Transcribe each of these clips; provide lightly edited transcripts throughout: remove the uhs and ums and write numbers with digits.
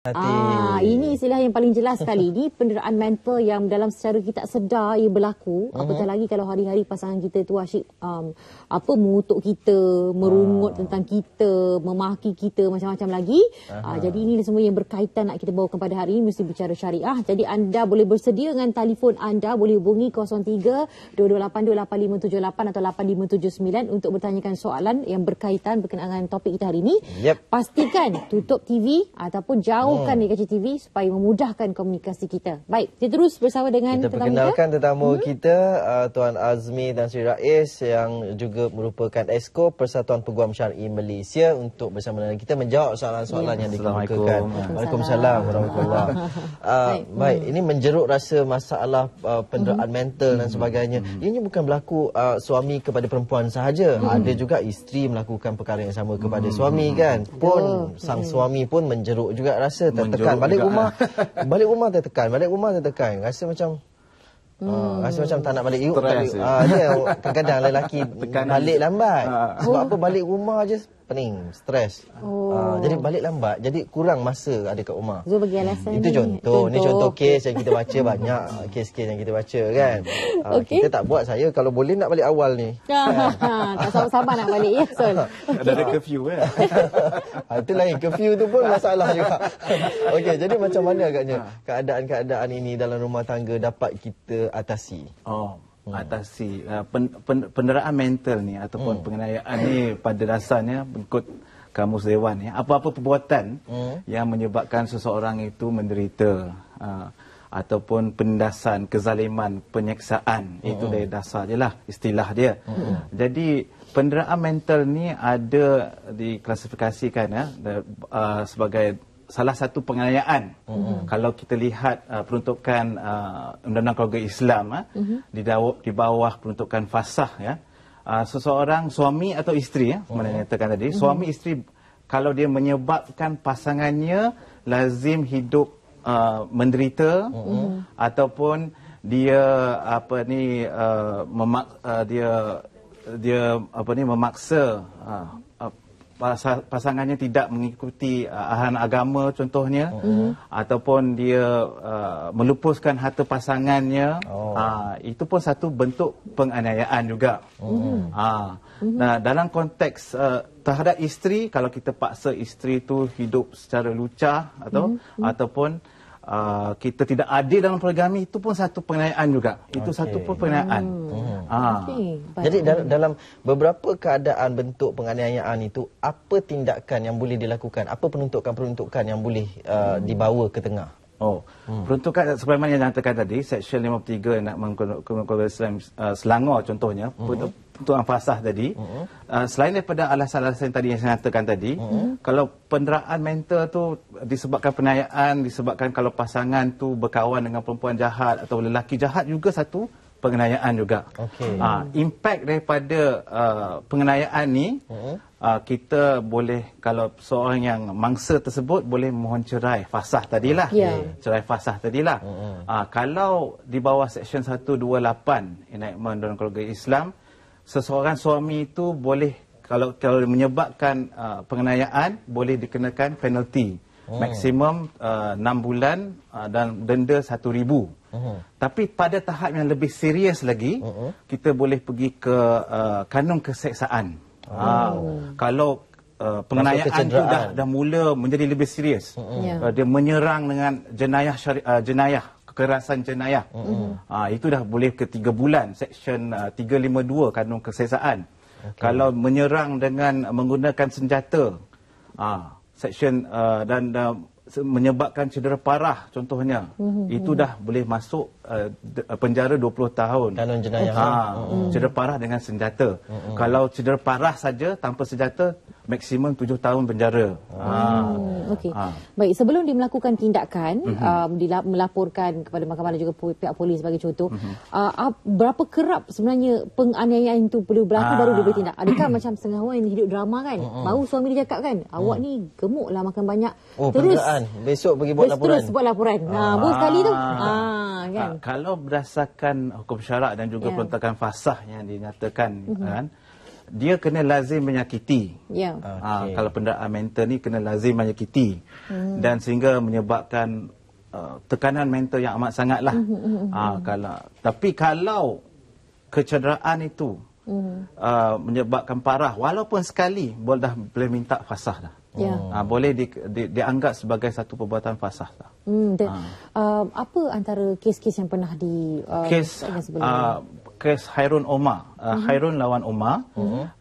Hati. Ini istilah yang paling jelas sekali. Ini penderaan mental yang dalam secara kita sedar ia berlaku. Apatah lagi kalau hari-hari pasangan kita tu asyik mengutuk kita, merungut tentang kita, memaki kita macam-macam lagi. Jadi ini semua yang berkaitan nak kita bawakan pada hari ini, mesti bicara syariah. Jadi anda boleh bersedia dengan telefon anda, boleh hubungi 03-2282-8578 atau 8579 untuk bertanyakan soalan yang berkaitan berkenaan dengan topik kita hari ini. Pastikan tutup TV ataupun jauhkan di kaca TV supaya memudahkan komunikasi kita. Baik, kita terus bersama dengan kita perkenalkan tetamu kita, Tuan Azmi dan Sri Rais yang juga merupakan Esko Persatuan Peguam Syar'i Malaysia untuk bersama dengan kita menjawab soalan-soalan yang dikemukakan. Waalaikumsalam warahmatullahi wabarakatuh. Baik, ini menjeruk rasa masalah penderaan mental dan sebagainya. Ini bukan berlaku suami kepada perempuan sahaja. Ada juga isteri melakukan perkara yang sama kepada suami kan. Pun sang suami pun menjeruk juga rasa tertekan. Balik rumah tertekan. Rasa macam tak nak balik. Kadang-kadang lelaki balik lambat. Sebab apa, balik rumah je pening, stres. Jadi balik lambat, jadi kurang masa ada kat rumah. Bagi alasan itu contoh. Ni contoh kes yang kita baca, banyak kes-kes yang kita baca kan. Kita tak buat, saya kalau boleh nak balik awal ni. Tak sabar-sabar nak balik ya, Sol. Ada curfew kan. Itu lain, curfew tu pun masalah juga. Okey, jadi macam mana agaknya keadaan-keadaan ini dalam rumah tangga dapat kita atasi? Atasi penderaan mental ni ataupun penganiayaan ni pada dasarnya mengikut Kamus Dewan ya, apa-apa perbuatan yang menyebabkan seseorang itu menderita ataupun penindasan, kezaliman, penyeksaan, itu dari dasar je lah istilah dia. Jadi penderaan mental ni ada diklasifikasikan sebagai salah satu penganiayaan. Kalau kita lihat peruntukan Undang-Undang Keluarga Islam di bawah peruntukan fasah ya, seseorang suami atau isteri mana yang nyatakan tadi, suami isteri kalau dia menyebabkan pasangannya lazim hidup menderita ataupun dia memaksa pasangannya tidak mengikuti arahan agama contohnya, ataupun dia melupuskan harta pasangannya, itu pun satu bentuk penganiayaan juga. Nah, dalam konteks terhadap isteri, kalau kita paksa isteri itu hidup secara lucah ataupun kita tidak adil dalam poligami, itu pun satu penganiayaan juga. Itu satu pun penganiayaan. Jadi dalam beberapa keadaan bentuk penganiayaan itu, apa tindakan yang boleh dilakukan? Apa peruntukan-peruntukan yang boleh dibawa ke tengah? Peruntukan sebagaimana yang nyatakan tadi, Seksyen 53 Keluarga Islam Selangor contohnya, peruntukan fasah tadi, selain daripada alasan-alasan tadi yang saya nyatakan tadi, kalau penderaan mental tu disebabkan penganiayaan, disebabkan kalau pasangan tu berkawan dengan perempuan jahat atau lelaki jahat, juga satu penganiayaan juga. Impak daripada penganiayaan ni, kita boleh, kalau seorang yang mangsa tersebut boleh mohon cerai fasah tadilah. Cerai fasah tadilah. Kalau di bawah Seksyen 128 Enactment dalam Keluarga Islam, seseorang suami itu boleh, kalau menyebabkan penganiayaan, boleh dikenakan penalti maksimum 6 bulan dan denda RM1,000. Tapi pada tahap yang lebih serius lagi, kita boleh pergi ke kanun keseksaan. Kalau penganiayaan itu dah mula menjadi lebih serius, dia menyerang dengan jenayah, kekerasan jenayah, itu dah boleh ke 3 bulan, Seksyen 352 kanun keseksaan. Kalau menyerang dengan menggunakan senjata, Seksyen dan menyebabkan cedera parah contohnya, itu dah boleh masuk penjara 20 tahun. Kanun jenayah. Cedera parah dengan senjata. Kalau cedera parah saja tanpa senjata, maksimum 7 tahun penjara. Baik, sebelum dia melakukan tindakan, melaporkan kepada mahkamah dan juga pihak polis sebagai contoh, berapa kerap sebenarnya penganiayaan itu perlu berlaku baru dia bertindak? Adakah macam setengah orang yang hidup drama kan, baru suami dia cakap kan, awak ni gemuk lah, makan banyak, terus besok pergi buat laporan. Terus buat laporan. Baru sekali tu. Kan? Kalau berdasarkan hukum syarak dan juga peruntukan fasah yang dinyatakan kan, dia kena lazim menyakiti. Ya. Kalau penderaan mental ni kena lazim menyakiti dan sehingga menyebabkan tekanan mental yang amat sangatlah. Tapi kalau kecederaan itu menyebabkan parah, walaupun sekali boleh minta fasah dah. Boleh dianggap sebagai satu perbuatan fasah dah. Apa antara kes-kes yang pernah kes Hairun Omar, Hairun lawan Omar,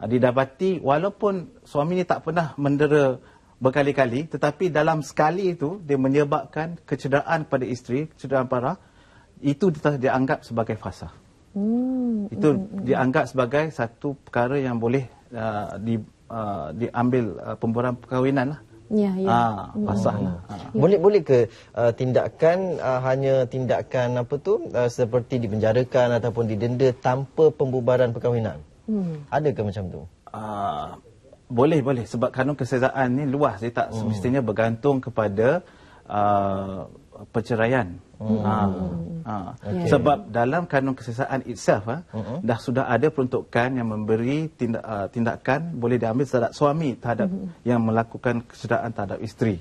didapati walaupun suami ni tak pernah mendera berkali-kali, tetapi dalam sekali itu dia menyebabkan kecederaan pada isteri, kecederaan parah, itu dianggap sebagai fasah. Itu dianggap sebagai satu perkara yang boleh diambil pembubaran perkahwinan lah. Fasah lah. Boleh ke tindakan hanya tindakan seperti dipenjarakan ataupun didenda tanpa pembubaran perkahwinan? Adakah macam tu? Boleh sebab kanun kesezaan ni luas, dia tak semestinya bergantung kepada perceraian. Sebab dalam kanun kesesaan itself dah sudah ada peruntukan yang memberi tindakan boleh diambil terhadap suami terhadap yang melakukan kecederaan terhadap isteri.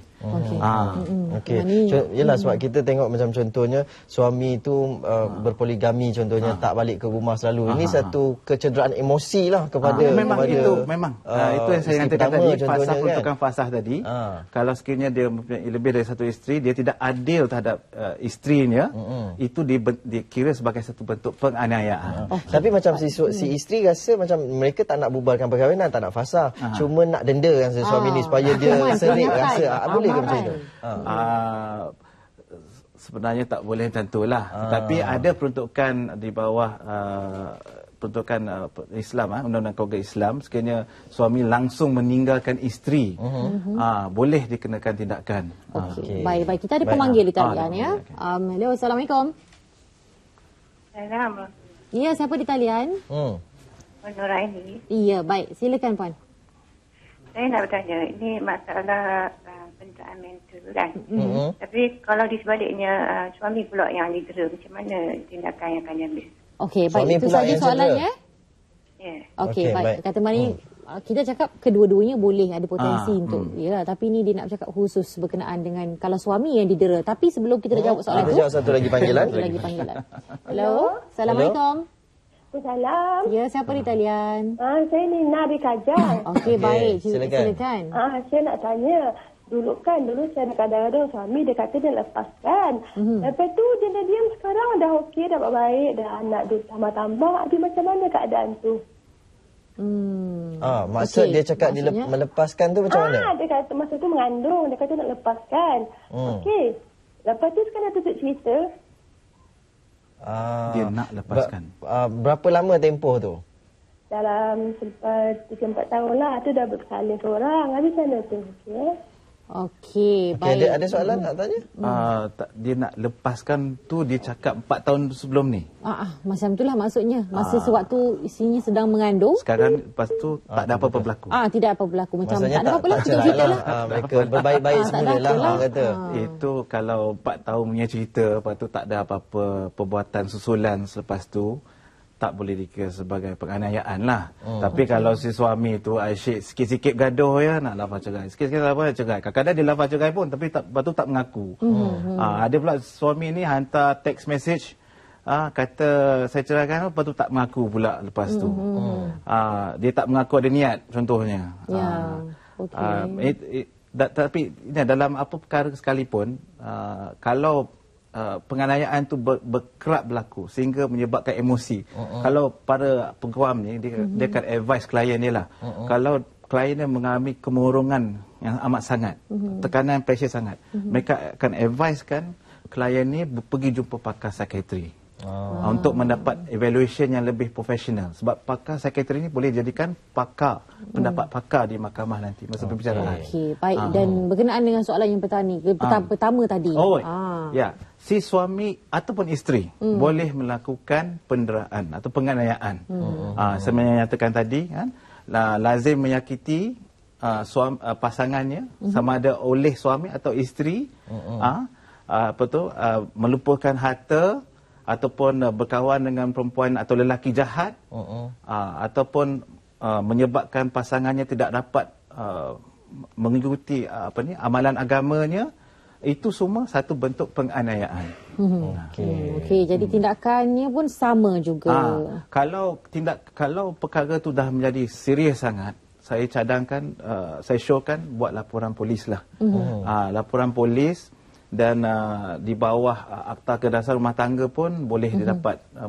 Yalah, sebab kita tengok macam contohnya suami itu berpoligami contohnya, tak balik ke rumah selalu. Ini satu kecederaan emosi lah kepada itu yang saya katakan tadi, fasah peruntukan fasah tadi. Kalau sekiranya dia mempunyai lebih dari satu isteri, dia tidak adil terhadap isterinya, itu dikira sebagai satu bentuk penganiayaan. Tapi macam si isteri rasa macam mereka tak nak bubarkan perkahwinan, tak nak fasah, cuma nak denda kan suami ni supaya dia serik rasa. Boleh ke macam itu? Sebenarnya tak boleh macam itulah. Tapi ada peruntukan di bawah peruntukan Islam, undang-undang keluarga Islam, sekiranya suami langsung meninggalkan isteri, boleh dikenakan tindakan. Baik. Kita ada pemanggil di talian ya. Hello, Assalamualaikum. Salam. Ya, siapa di talian? Nuraini. Iya, baik. Silakan Puan. Saya nak bertanya, ini masalah penderaan mental kan. Tapi kalau di sebaliknya suami pula yang didera, macam mana tindakan yang akan diambil? Okey, baik. Itu saja soalannya. Ya. Okey, baik. Kata Mari, kita cakap kedua-duanya boleh ada potensi untuk. Ya, tapi ni dia nak cakap khusus berkenaan dengan kalau suami yang didera. Tapi sebelum kita jawab soalan tu, jawab satu lagi panggilan. Hello. Assalamualaikum. Salam. Ya, siapa di talian? Saya Nina di Kajang. Okey, baik. Silakan. Saya nak tanya. Dulu saya kadang-kadang suami dia kata dia lepaskan. Lepas tu dia dah diam, sekarang dah okey, dah baik, dah anak dia tambah-tambah. Dia macam mana keadaan tu? Maksud dia cakap dia melepaskan tu macam mana? Dia kata masa tu mengandung, dia kata nak lepaskan. Okey. Lepas tu sekarang tutup cerita. Dia nak lepaskan. Berapa lama tempoh tu? Dalam 3-4 tahun lah. Tu dah bersalin seorang. Habis mana tu? Okey, baik. Ada soalan nak tanya? Dia nak lepaskan tu dia cakap 4 tahun sebelum ni. Macam itulah maksudnya. Masa sewaktu isinya sedang mengandung. Sekarang lepas tu tak ada apa-apa berlaku. Tidak apa berlaku. Macam maksudnya tak ada apa-apa lah. Mereka berbaik-baik semula lah orang kata. Itu kalau 4 tahun punya cerita, lepas tu tak ada apa-apa perbuatan susulan selepas tu, tak boleh dikira sebagai penganiayaan lah. Tapi kalau si suami tu asyik sikit-sikit gaduh ya, nak lafaz cerai. Sikit-sikit lafaz cerai. Kadang-kadang dia lafaz cerai pun tapi lepas tu tak mengaku. Ada pula suami ni hantar text message, kata saya ceraikan, lepas tu tak mengaku pula lepas tu. Dia tak mengaku ada niat contohnya. Tapi dalam apa perkara sekalipun, kalau penganiayaan tu berkerap berlaku sehingga menyebabkan emosi. Kalau para peguam ni dia akan advise klien dia lah. Kalau klien dia mengalami kemurungan yang amat sangat, tekanan pressure sangat, mereka akan advisekan klien ni pergi jumpa pakar psikiatri. Untuk mendapat evaluation yang lebih profesional. Sebab pakar psikiatri ni boleh jadikan pakar, pendapat pakar di mahkamah nanti masa perbicaraan. Okey, baik. Dan berkenaan dengan soalan yang pertama tadi. Ya, si suami ataupun isteri boleh melakukan penderaan atau penganiayaan. Saya nyatakan tadi kan, lazim menyakiti pasangannya, sama ada oleh suami atau isteri, melupakan harta, ataupun berkawan dengan perempuan atau lelaki jahat, ataupun menyebabkan pasangannya tidak dapat mengikuti amalan agamanya, itu semua satu bentuk penganiayaan. Okey, jadi tindakannya pun sama juga. Kalau perkara tu dah menjadi serius sangat, saya cadangkan, saya syorkan buat laporan polis lah. Laporan polis, dan di bawah Akta Kedasan Rumah Tangga pun boleh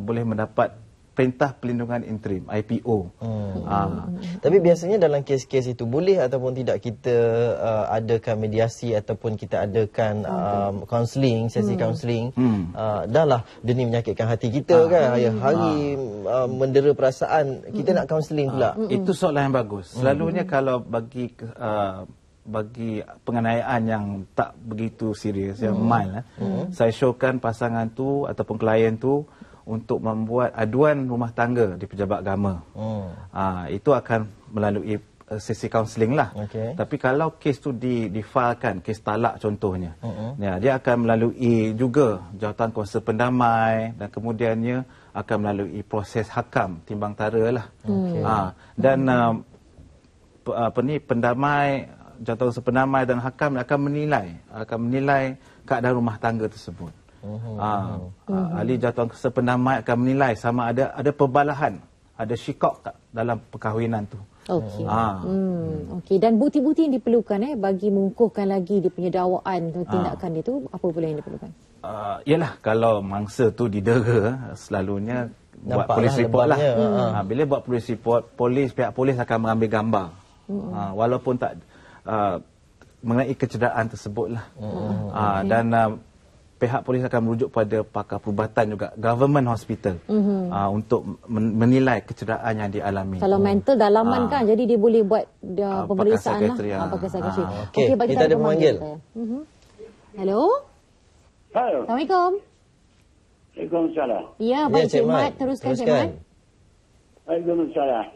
boleh mendapat Perintah Pelindungan Interim, IPO. Tapi biasanya dalam kes-kes itu boleh ataupun tidak kita adakan mediasi ataupun kita adakan counselling, sesi counselling. Dah lah dia ni menyakitkan hati kita kan. Hari mendera perasaan, kita nak counselling pula. Itu soalan yang bagus. Selalunya kalau bagi penganiayaan yang tak begitu serius, yang mild, saya syorkan pasangan tu ataupun klien tu untuk membuat aduan rumah tangga di pejabat agama. Itu akan melalui sesi kaunseling lah. Tapi kalau kes tu difailkan, kes talak contohnya, dia akan melalui juga Jawatan Kuasa Pendamai, dan kemudiannya akan melalui proses hakam timbang tara lah. Dan pendamai, Jawatan Kuasa Pendamai dan hakam akan menilai keadaan rumah tangga tersebut. Ahli Jawatan Kuasa Pendamai akan menilai sama ada perbalahan, ada syikok tak dalam perkahwinan tu. Okey, dan bukti-bukti yang diperlukan bagi mengukuhkan lagi dia punya dakwaan tindakan dia tu, apa pula yang diperlukan? Yalah, kalau mangsa tu didera, selalunya buat polis report lah. Bila buat polis report, pihak polis akan mengambil gambar, walaupun tak mengenai kecederaan tersebut lah. Dan pihak polis akan merujuk pada pakar perubatan juga, government hospital, untuk menilai kecederaan yang dialami. Kalau mental dalaman kan, jadi dia boleh buat pemeriksaan lah. Pakar sekretari. Okey, kita ada pemanggil. Hello? Halo. Assalamualaikum. Waalaikumsalam. Ya, baik Cik Mat. Teruskan Cik Mat. Waalaikumsalam.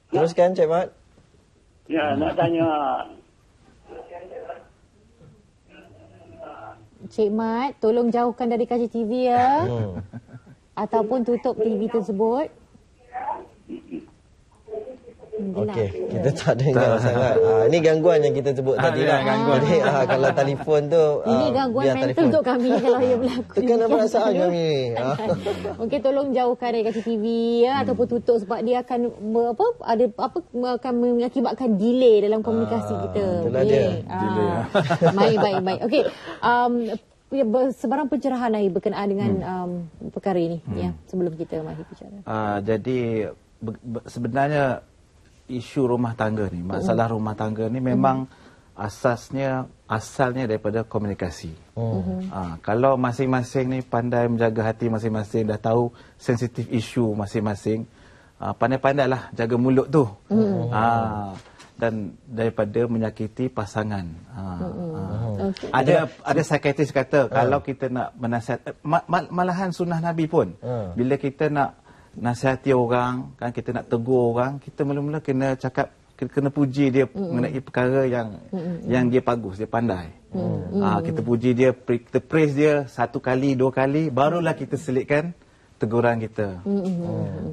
Teruskan Cik Mat. Ya, nak tanya. Cik Mat, tolong jauhkan dari kaca TV ya. Ataupun tutup TV tersebut. Okey, kita tak dengar sangat. Ini gangguan yang kita sebut tadi lah. Jadi kalau telefon tu ini gangguan mental untuk kami kalau ia berlaku. Tekanan perasaan kami ni. Okey, tolong jauhkan dari kaca TV ya, ataupun tutup sebab dia akan akan mengakibatkan delay dalam komunikasi kita. Itulah dia. Baik. Okey. Sebarang pencerahan lagi berkenaan dengan perkara ini ya, sebelum kita mari bicara. Jadi sebenarnya isu rumah tangga ni, masalah rumah tangga ni memang asalnya daripada komunikasi. Kalau masing-masing ni pandai menjaga hati masing-masing, dah tahu sensitif isu masing-masing, pandai-pandailah jaga mulut tu. Dan daripada menyakiti pasangan. Ada psikiatris kata kalau kita nak menasihat, malahan sunnah Nabi pun, bila kita nak nasihati orang, kan, kita nak tegur orang, kita mula-mula kena cakap, kena puji dia mengenai perkara yang dia bagus, dia pandai. Kita puji dia, kita praise dia 1 kali, 2 kali, barulah kita selitkan teguran kita.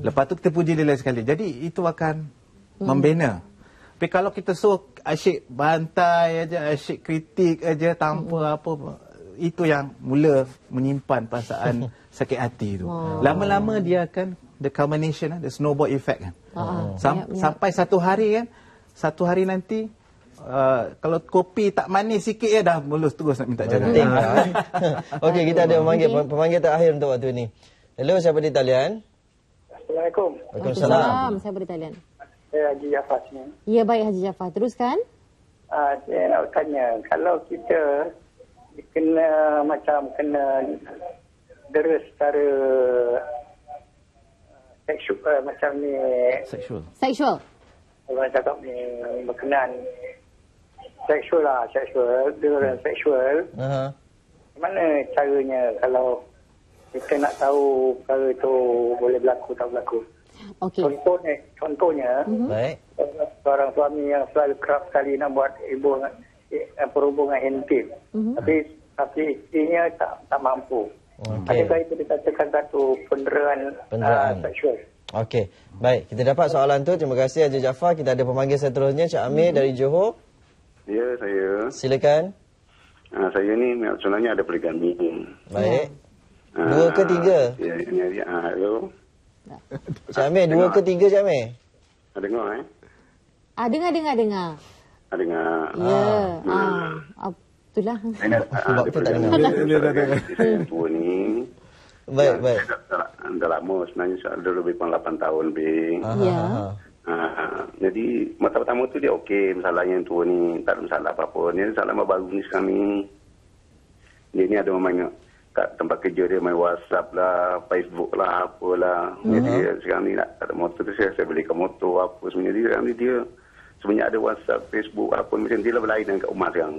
Lepas tu kita puji dia lagi sekali. Jadi itu akan membina. Tapi kalau kita suruh asyik bantai aja, asyik kritik aja tanpa apa, itu yang mula menyimpan perasaan sakit hati tu. Lama-lama dia akan the culmination, the snowball effect kan. Sampai satu hari nanti kalau kopi tak manis sikit dah mulus terus nak minta jaga. Okey, kita ada pemanggil terakhir untuk waktu ni. Hello, siapa di talian? Assalamualaikum. Waalaikumsalam. Siapa di talian? Saya Haji Jafar sini. Ya, baik Haji Jafar. Teruskan. Saya nak tanya, kalau kita kena dera secara seksual macam ni, seksual kalau cakap ni berkenaan seksual, dera seksual, mana caranya kalau kita nak tahu perkara tu boleh berlaku tak berlaku? Contohnya baik, seorang suami yang selalu kerap sekali nak buat perhubungan intim, tapi tapi istrinya tak mampu. Okey. Adakah itu dikatakan satu penderaan seksual? Okey, baik. Kita dapat soalan tu. Terima kasih Haji Jaafar. Kita ada pemanggil seterusnya, Cik Amir dari Johor. Ya, saya. Silakan. Saya ni sebenarnya ada poligami. Baik. 2 ke 3? Ya, hello. Cik Amir, 2 ke 3 Cik Amir? Dengar Dengar. Dengar. Ya. Itulah. Sebab kita tak dengar. Saya tua ni. Baik. Dah lama sebenarnya, dah lebih kurang 8 tahun lebih. Ya. Jadi masa pertama tu dia okey, masalahnya yang tua ni tak ada masalah apa-apa. Ni masalah baru ni sekarang ni. Dia ni ada main kat tempat kerja dia main WhatsApp lah, Facebook lah, apalah. Jadi sekarang ni tak ada motor tu, saya belikan motor apa sebenarnya. Dia sekarang ni dia sebenarnya ada WhatsApp, Facebook apa macam dia lah berlainan dengan kat rumah sekarang.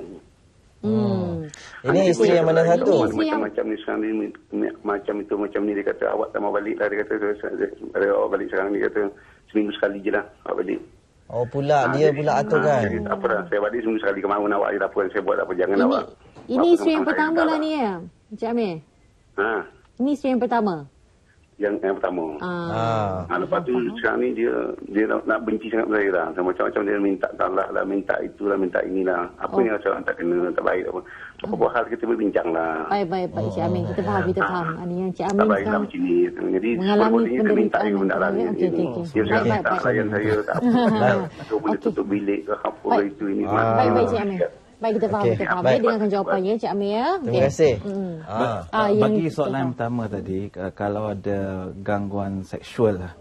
Ini isteri yang mana satu? Macam ni sekarang ni macam ni dia kata awak tak mau balik lah, dia kata awak balik sekarang ni, kata seminggu sekali je lah awak balik. Oh pula dia pula aturkan. Apa dah, saya balik seminggu sekali, kemauan awak je tak apa, saya buat apa, jangan awak. Ini isteri yang pertama lah ni ya, Encik Amir. Ini isteri yang pertama. Yang pertama. Lepas tu sekarang ni dia nak benci sangat saya dah. Macam-macam dia minta talak lah, minta itulah, minta inilah. Apa yang macam tak kena, tak baik apa. Apa hal kita berbincang lah. Baik Encik Amir, kita faham. Ini yang Encik Amir tak baik lah macam ni. Jadi mengalami dia minta penderitaan. benda lah. Dia sekarang tak layan saya, tak apa. Boleh tutup bilik ke apa itu ini. Baik Encik Amir. Baik, kita faham. Baik, dengarkan jawapannya Cik Amir ya. Terima kasih. Bagi soalan yang pertama tadi, kalau ada gangguan seksual lah,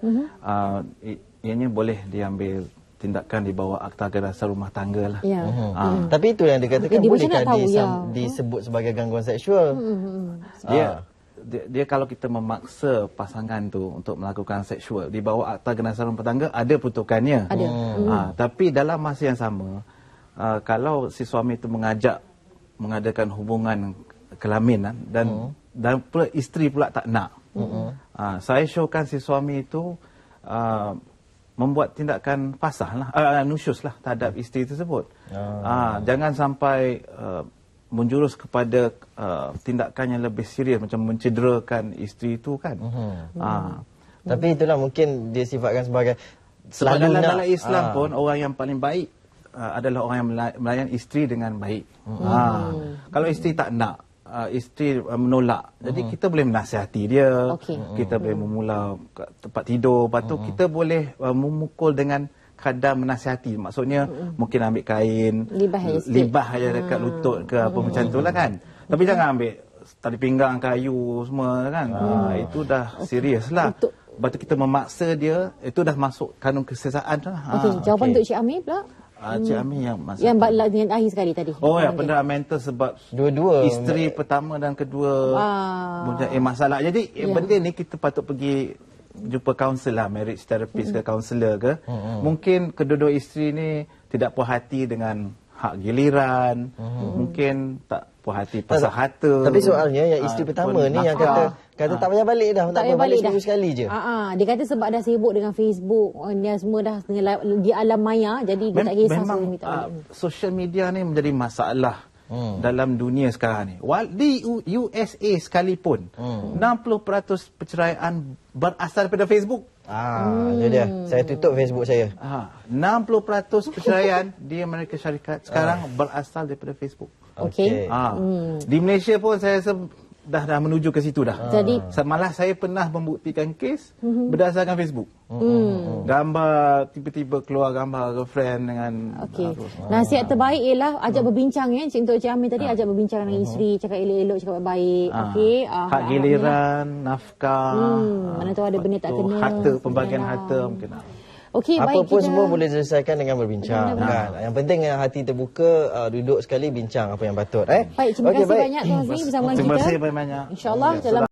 ianya boleh diambil tindakan di bawah Akta Kedasar Rumah Tangga lah. Ya. Tapi itu yang dikatakan bolehkah ya. disebut sebagai gangguan seksual? Dia kalau kita memaksa pasangan tu untuk melakukan seksual di bawah Akta Kedasar Rumah Tangga, ada peruntukannya. Ada. Tapi dalam masa yang sama, kalau si suami itu mengadakan hubungan kelamin dan pula isteri pula tak nak, saya syorkan si suami itu membuat tindakan fasah lah, nusyus lah terhadap isteri tersebut. Jangan sampai menjurus kepada tindakan yang lebih serius macam mencederakan isteri itu kan. Tapi itulah mungkin dia sifatkan sebagai selalu dalam Islam pun orang yang paling baik adalah orang yang melayan isteri dengan baik. Kalau isteri tak nak, isteri menolak, jadi kita boleh menasihati dia, kita boleh memula tempat tidur, lepas tu kita boleh memukul dengan kadar menasihati. Maksudnya mungkin ambil kain, libah aja dekat lutut ke apa macam tu lah kan. Tapi jangan ambil tali pinggang, kayu semua kan. Itu dah serius lah. Lepas tu kita memaksa dia, itu dah masuk kanun kesesaan lah. Jawapan untuk Cik Amir pula? Cik Amir yang masa yang akhir sekali tadi. Yang penderaan mental sebab dua-dua isteri pertama dan kedua mempunyai masalah. Jadi benda ni kita patut pergi jumpa kaunselor lah, marriage therapist ke kaunselor ke. Mungkin kedua-dua isteri ni tidak puas hati dengan hak giliran, mungkin tak puas hati pasal harta. Tapi soalnya yang isteri pertama ni yang kata tak payah balik dah, tak payah balik seminggu sekali je. Dia kata sebab dah sibuk dengan Facebook, dia semua dah di alam maya, jadi dia tak kisah. Memang social media ni menjadi masalah dalam dunia sekarang ni. Di USA sekalipun, 60% perceraian berasal daripada Facebook. Itu dia. Saya tutup Facebook saya. 60% perceraian di Amerika Syarikat sekarang berasal daripada Facebook. Okey. Di Malaysia pun saya rasa dah menuju ke situ dah. Jadi malah saya pernah membuktikan kes berdasarkan Facebook. Gambar tiba-tiba keluar gambar girlfriend dengan nasihat terbaik ialah ajak berbincang untuk Cik Amir tadi, ajak berbincang dengan isteri, cakap elok-elok, cakap baik. Hak giliran, nafkah. Mana tahu ada benda tak kena. Harta, pembagian harta mungkin. Apa pun semua boleh diselesaikan dengan berbincang kan. Yang penting hati terbuka, duduk sekali bincang apa yang patut. Baik, terima kasih banyak Tuan Azmi bersama kita. Terima kasih banyak. InsyaAllah dalam